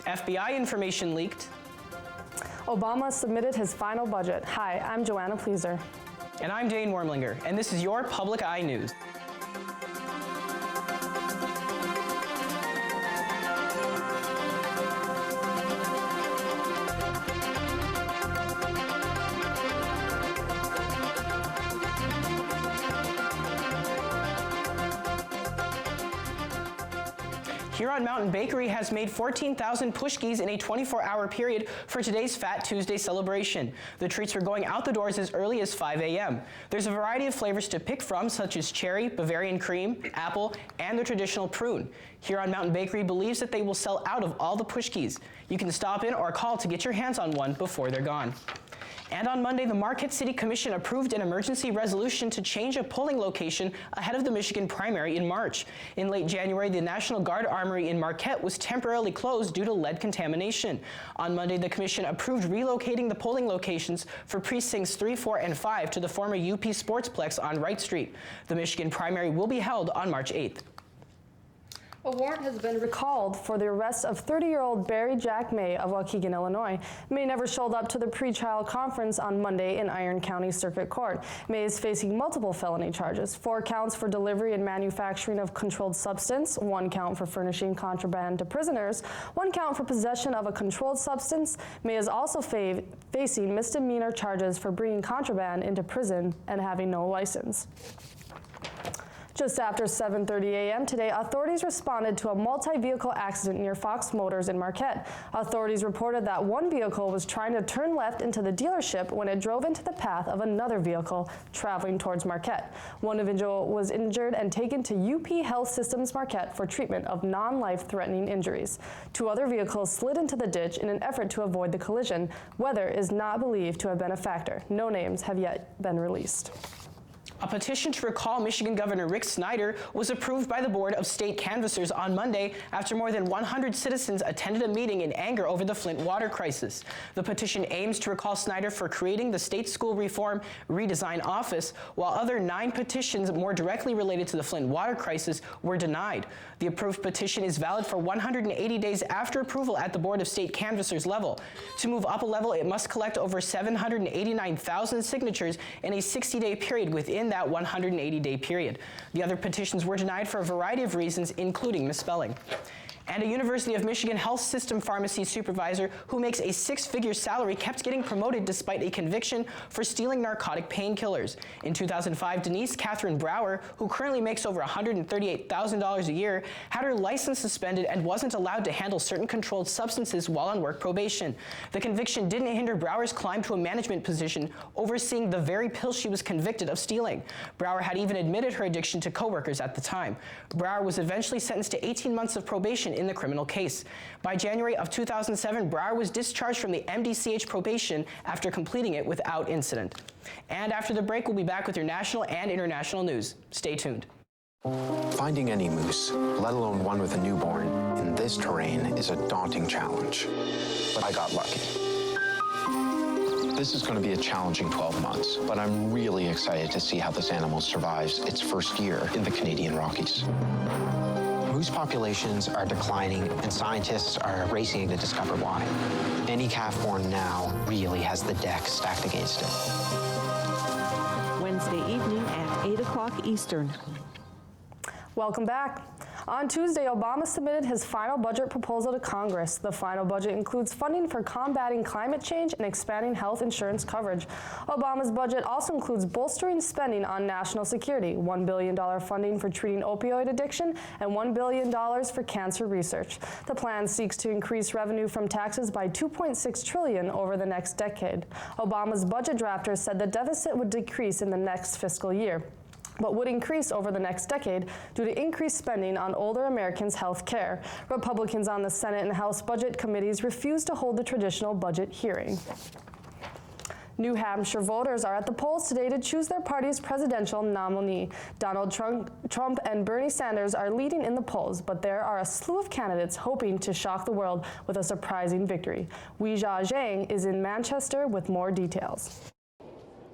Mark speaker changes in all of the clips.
Speaker 1: FBI information leaked.
Speaker 2: Obama submitted his final budget. Hi, I'm Joanna Pleaser.
Speaker 1: And I'm Dane Wormlinger, and this is your Public Eye News. Huron Mountain Bakery has made 14,000 pushkis in a 24-hour period for today's Fat Tuesday celebration. The treats are going out the doors as early as 5 a.m. There's a variety of flavors to pick from, such as cherry, Bavarian cream, apple, and the traditional prune. Huron Mountain Bakery believes that they will sell out of all the pushkis. You can stop in or call to get your hands on one before they're gone. And on Monday, the Marquette City Commission approved an emergency resolution to change a polling location ahead of the Michigan primary in March. In late January, the National Guard Armory in Marquette was temporarily closed due to lead contamination. On Monday, the commission approved relocating the polling locations for precincts 3, 4, and 5 to the former UP Sportsplex on Wright Street. The Michigan primary will be held on March 8th.
Speaker 2: A warrant has been recalled for the arrest of 30-year-old Barry Jack May of Waukegan, Illinois. May never showed up to the pretrial conference on Monday in Iron County Circuit Court. May is facing multiple felony charges: 4 counts for delivery and manufacturing of controlled substance, 1 count for furnishing contraband to prisoners, 1 count for possession of a controlled substance. May is also facing misdemeanor charges for bringing contraband into prison and having no license. Just after 7:30 a.m. today, authorities responded to a multi-vehicle accident near Fox Motors in Marquette. Authorities reported that one vehicle was trying to turn left into the dealership when it drove into the path of another vehicle traveling towards Marquette. One individual was injured and taken to UP Health Systems Marquette for treatment of non-life-threatening injuries. 2 other vehicles slid into the ditch in an effort to avoid the collision. Weather is not believed to have been a factor. No names have yet been released.
Speaker 1: A petition to recall Michigan Governor Rick Snyder was approved by the Board of State Canvassers on Monday after more than 100 citizens attended a meeting in anger over the Flint water crisis. The petition aims to recall Snyder for creating the State School Reform Redesign Office, while other 9 petitions more directly related to the Flint water crisis were denied. The approved petition is valid for 180 days after approval at the Board of State Canvassers level. To move up a level, it must collect over 789,000 signatures in a 60-day period within that 180-day period. The other petitions were denied for a variety of reasons, including misspelling. And a University of Michigan health system pharmacy supervisor who makes a 6-figure salary kept getting promoted despite a conviction for stealing narcotic painkillers. In 2005, Denise Catherine Brower, who currently makes over $138,000 a year, had her license suspended and wasn't allowed to handle certain controlled substances while on work probation. The conviction didn't hinder Brower's climb to a management position overseeing the very pills she was convicted of stealing. Brower had even admitted her addiction to coworkers at the time. Brower was eventually sentenced to 18 months of probation in the criminal case. By January of 2007, Brower was discharged from the MDCH probation after completing it without incident. And after the break, we'll be back with your national and international news. Stay tuned.
Speaker 3: Finding any moose, let alone one with a newborn, in this terrain is a daunting challenge. But I got lucky. This is going to be a challenging 12 months, but I'm really excited to see how this animal survives its first year in the Canadian Rockies. Moose populations are declining, and scientists are racing to discover why. Any calf born now really has the deck stacked against it.
Speaker 4: Wednesday evening at 8 o'clock Eastern.
Speaker 2: Welcome back. On Tuesday, Obama submitted his final budget proposal to Congress. The final budget includes funding for combating climate change and expanding health insurance coverage. Obama's budget also includes bolstering spending on national security, $1 billion funding for treating opioid addiction, and $1 billion for cancer research. The plan seeks to increase revenue from taxes by $2.6 trillion over the next decade. Obama's budget drafters said the deficit would decrease in the next fiscal year, but would increase over the next decade due to increased spending on older Americans' health care. Republicans on the Senate and House Budget Committees refused to hold the traditional budget hearing. New Hampshire voters are at the polls today to choose their party's presidential nominee. Donald Trump and Bernie Sanders are leading in the polls, but there are a slew of candidates hoping to shock the world with a surprising victory. Weijia Zhang is in Manchester with more details.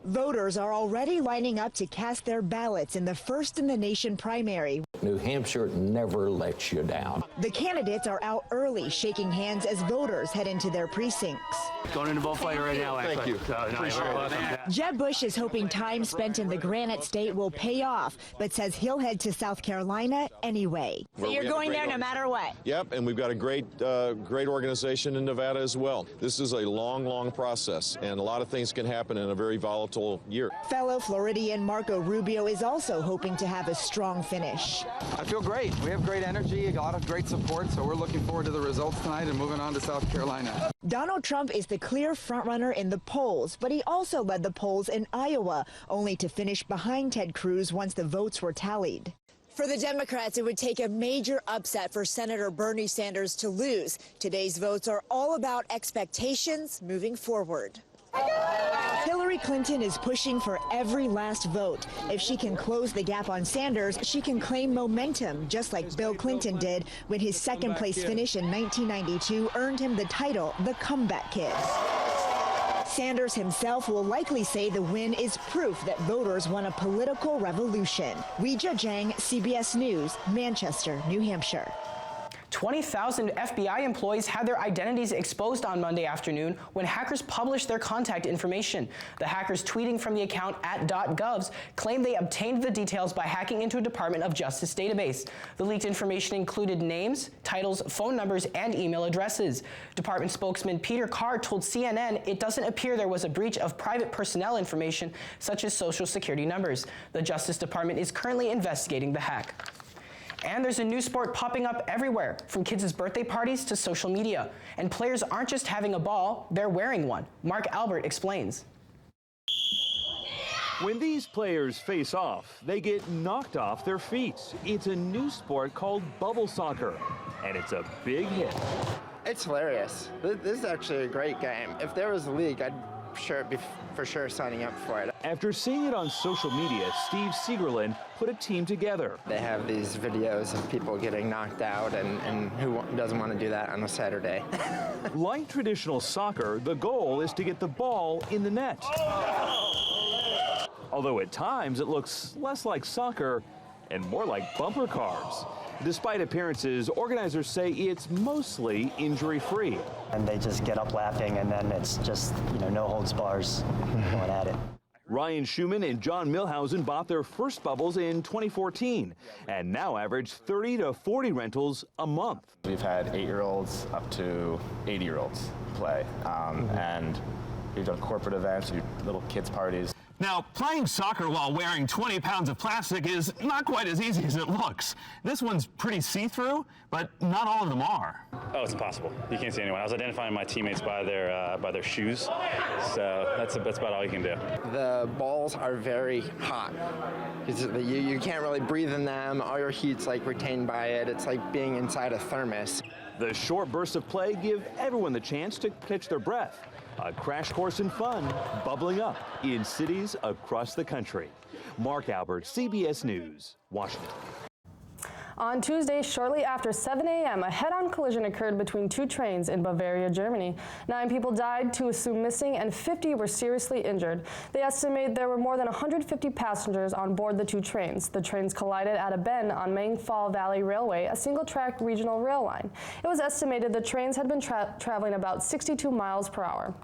Speaker 5: Voters are already lining up to cast their ballots in the first-in-the-nation primary. New Hampshire never lets you down.
Speaker 6: The candidates are out early, shaking hands as voters head into their precincts.
Speaker 7: Going into vote fight right now, actually.
Speaker 8: Thank you.
Speaker 6: Jeb Bush is hoping time spent in the Granite State will pay off, but says he'll head to South Carolina anyway.
Speaker 9: So you're going there no matter what?
Speaker 8: Yep, and we've got a great organization in Nevada as well. This is a long process, and a lot of things can happen in a very volatile year.
Speaker 6: Fellow Floridian Marco Rubio is also hoping to have a strong finish.
Speaker 10: I feel great. We have great energy, a lot of great support, so we're looking forward to the results tonight and moving on to South Carolina.
Speaker 6: Donald Trump is the clear frontrunner in the polls, but he also led the polls in Iowa, only to finish behind Ted Cruz once the votes were tallied. For the Democrats, it would take a major upset for Senator Bernie Sanders to lose. Today's votes are all about expectations moving forward. Hillary Clinton is pushing for every last vote. If she can close the gap on Sanders, she can claim momentum, just like Bill Clinton did when his second-place finish in 1992 earned him the title, the Comeback Kid. Sanders himself will likely say the win is proof that voters want a political revolution. Weijia Zhang, CBS News, Manchester, New Hampshire.
Speaker 1: 20,000 FBI employees had their identities exposed on Monday afternoon when hackers published their contact information. The hackers, tweeting from the account @.govs, claimed they obtained the details by hacking into a Department of Justice database. The leaked information included names, titles, phone numbers, and email addresses. Department spokesman Peter Carr told CNN it doesn't appear there was a breach of private personnel information such as social security numbers. The Justice Department is currently investigating the hack. And there's a new sport popping up everywhere, from kids' birthday parties to social media. And players aren't just having a ball, they're wearing one. Mark Albert explains.
Speaker 11: When these players face off, they get knocked off their feet. It's a new sport called bubble soccer, and it's a big hit.
Speaker 12: It's hilarious. This is actually a great game. If there was a league, I'd be for sure signing up for it.
Speaker 11: After seeing it on social media, Steve Siegerlin put a team together.
Speaker 12: They have these videos of people getting knocked out, and who doesn't want to do that on a Saturday?
Speaker 11: Like traditional soccer, the goal is to get the ball in the net. Although at times it looks less like soccer and more like bumper cars. Despite appearances, organizers say it's mostly injury-free.
Speaker 13: And they just get up laughing, and then it's just, no holds bars going at it.
Speaker 11: Ryan Schumann and John Milhausen bought their first bubbles in 2014 and now average 30 to 40 rentals a month.
Speaker 14: We've had 8-year-olds up to 80-year-olds play, and we've done corporate events, we do little kids parties.
Speaker 15: Now, playing soccer while wearing 20 pounds of plastic is not quite as easy as it looks. This one's pretty see-through, but not all of them are.
Speaker 16: Oh, it's impossible. You can't see anyone. I was identifying my teammates by their shoes, so that's about all you can do.
Speaker 12: The balls are very hot. You can't really breathe in them. All your heat's retained by it. It's like being inside a thermos.
Speaker 11: The short bursts of play give everyone the chance to catch their breath. A crash course in fun bubbling up in cities across the country. Mark Albert, CBS News, Washington.
Speaker 2: On Tuesday, shortly after 7 a.m., a head-on collision occurred between two trains in Bavaria, Germany. 9 people died, 2 assumed missing, and 50 were seriously injured. They estimate there were more than 150 passengers on board the 2 trains. The trains collided at a bend on Mangfall Valley Railway, a single-track regional rail line. It was estimated the trains had been traveling about 62 miles per hour.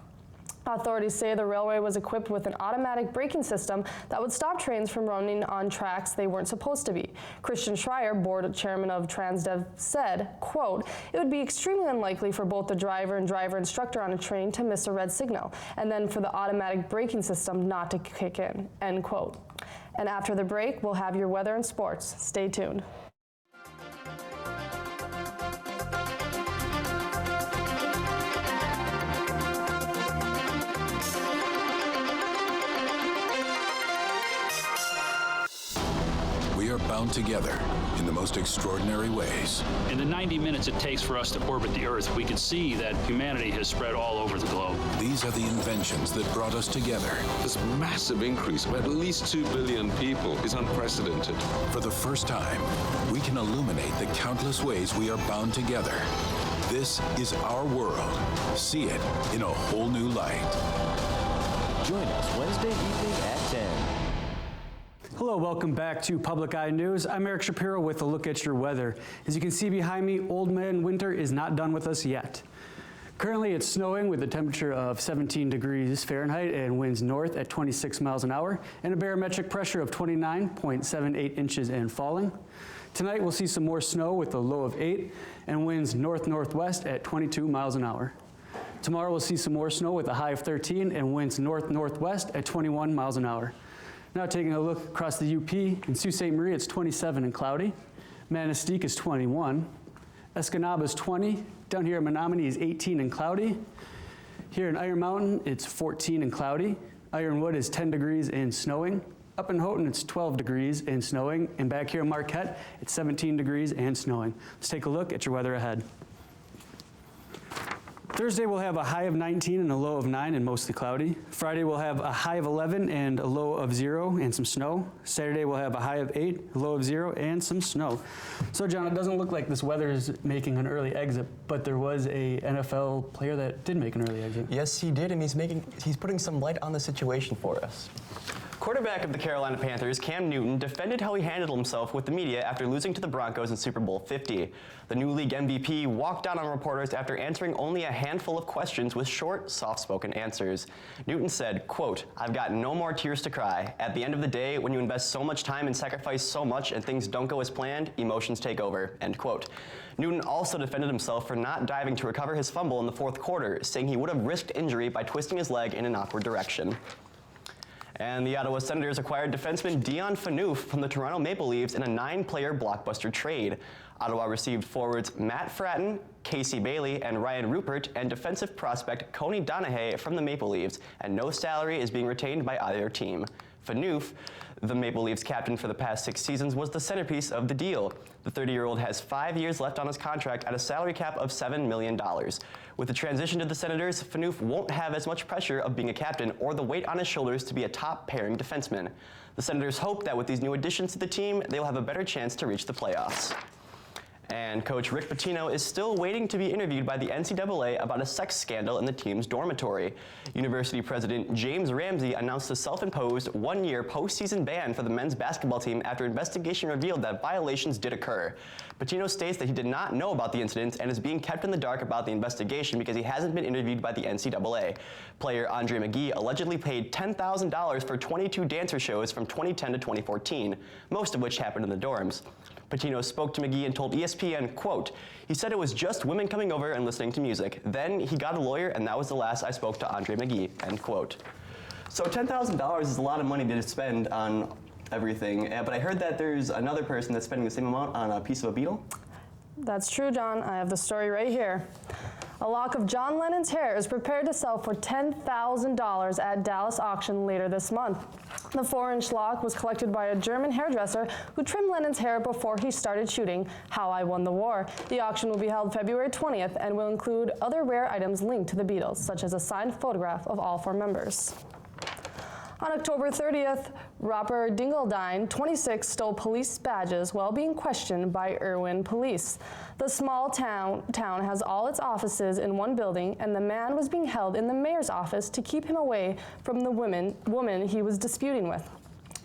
Speaker 2: Authorities say the railway was equipped with an automatic braking system that would stop trains from running on tracks they weren't supposed to be. Christian Schreier, board chairman of Transdev, said, quote, "It would be extremely unlikely for both the driver and driver instructor on a train to miss a red signal, and then for the automatic braking system not to kick in," end quote. And after the break, we'll have your weather and sports. Stay tuned.
Speaker 17: We are bound together in the most extraordinary ways.
Speaker 18: In the 90 minutes it takes for us to orbit the Earth, we can see that humanity has spread all over the globe.
Speaker 17: These are the inventions that brought us together.
Speaker 19: This massive increase of at least 2 billion people is unprecedented.
Speaker 17: For the first time, we can illuminate the countless ways we are bound together. This is our world. See it in a whole new light.
Speaker 20: Join us Wednesday evening at 10.
Speaker 21: Hello, welcome
Speaker 20: Welcome back to Public Eye News. I'm Eric Shapiro with a look at your weather. As you can see behind me, Old Man Winter is not done with us yet. Currently it's snowing with a temperature of 17 degrees Fahrenheit and winds north at 26 miles an hour and a barometric pressure of 29.78 inches and falling. Tonight we'll see some more snow with a low of 8 and winds north-northwest at 22 miles an hour. Tomorrow we'll see some more snow with a high of 13 and winds north-northwest at 21 miles an hour. Now taking a look across the UP, in Sault Ste. Marie it's 27 and cloudy. Manistee is 21. Escanaba is 20. Down here in Menominee is 18 and cloudy. Here in Iron Mountain it's 14 and cloudy. Ironwood is 10 degrees and snowing. Up in Houghton it's 12 degrees and snowing. And back here in Marquette it's 17 degrees and snowing. Let's take a look at your weather ahead. Thursday we'll have a high of 19 and a low of 9 and mostly cloudy. Friday we'll have a high of 11 and a low of 0 and some snow. Saturday we'll have a high of 8, a low of 0 and some snow. So John, it doesn't look like this weather is making an early exit, but there was a NFL player that did make an early exit.
Speaker 21: Yes, he did, and he's putting some light on the situation for us. Quarterback of the Carolina Panthers, Cam Newton, defended how he handled himself with the media after losing to the Broncos in Super Bowl 50. The new league MVP walked out on reporters after answering only a handful of questions with short, soft-spoken answers. Newton said, quote, "I've got no more tears to cry. At the end of the day, when you invest so much time and sacrifice so much and things don't go as planned, emotions take over," end quote. Newton also defended himself for not diving to recover his fumble in the fourth quarter, saying he would have risked injury by twisting his leg in an awkward direction. And the Ottawa Senators acquired defenseman Dion Phaneuf from the Toronto Maple Leafs in a 9-player blockbuster trade. Ottawa received forwards Matt Fratton, Casey Bailey, and Ryan Rupert, and defensive prospect Coney Donahue from the Maple Leafs, and no salary is being retained by either team. Phaneuf, the Maple Leafs captain for the past 6 seasons, was the centerpiece of the deal. The 30-year-old has 5 years left on his contract at a salary cap of $7 million. With the transition to the Senators, Phaneuf won't have as much pressure of being a captain or the weight on his shoulders to be a top pairing defenseman. The Senators hope that with these new additions to the team, they will have a better chance to reach the playoffs. And coach Rick Pitino is still waiting to be interviewed by the NCAA about a sex scandal in the team's dormitory. University President James Ramsey announced a self-imposed 1-year postseason ban for the men's basketball team after investigation revealed that violations did occur. Pitino states that he did not know about the incidents and is being kept in the dark about the investigation because he hasn't been interviewed by the NCAA. Player Andre McGee allegedly paid $10,000 for 22 dancer shows from 2010 to 2014, most of which happened in the dorms. Pitino spoke to McGee and told ESPN, quote, "He said it was just women coming over and listening to music. Then he got a lawyer and that was the last I spoke to Andre McGee," end quote. So $10,000 is a lot of money to spend on everything, but I heard that there's another person that's spending the same amount on a piece of a beetle?
Speaker 2: That's true, John. I have the story right here. A lock of John Lennon's hair is prepared to sell for $10,000 at Dallas auction later this month. The 4-inch lock was collected by a German hairdresser who trimmed Lennon's hair before he started shooting How I Won the War. The auction will be held February 20th and will include other rare items linked to the Beatles, such as a signed photograph of all 4 members. On October 30th, Robert Dingledine, 26, stole police badges while being questioned by Irwin police. The small town has all its offices in one building, and the man was being held in the mayor's office to keep him away from the woman he was disputing with.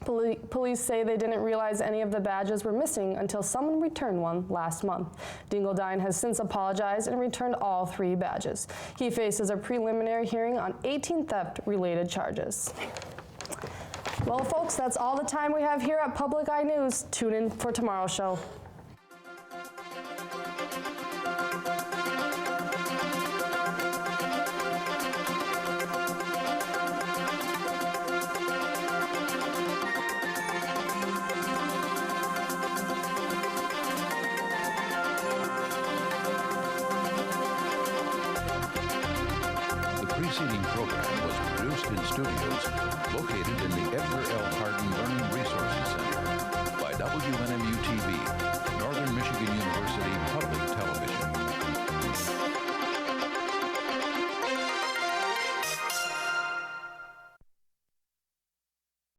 Speaker 2: Police say they didn't realize any of the badges were missing until someone returned one last month. Dingledine has since apologized and returned all 3 badges. He faces a preliminary hearing on 18 theft-related charges. Well, folks, that's all the time we have here at Public Eye News. Tune in for tomorrow's show.
Speaker 17: The preceding program was produced in studios located in the Edgar L. Hardin Learning Resources Center by WNMU.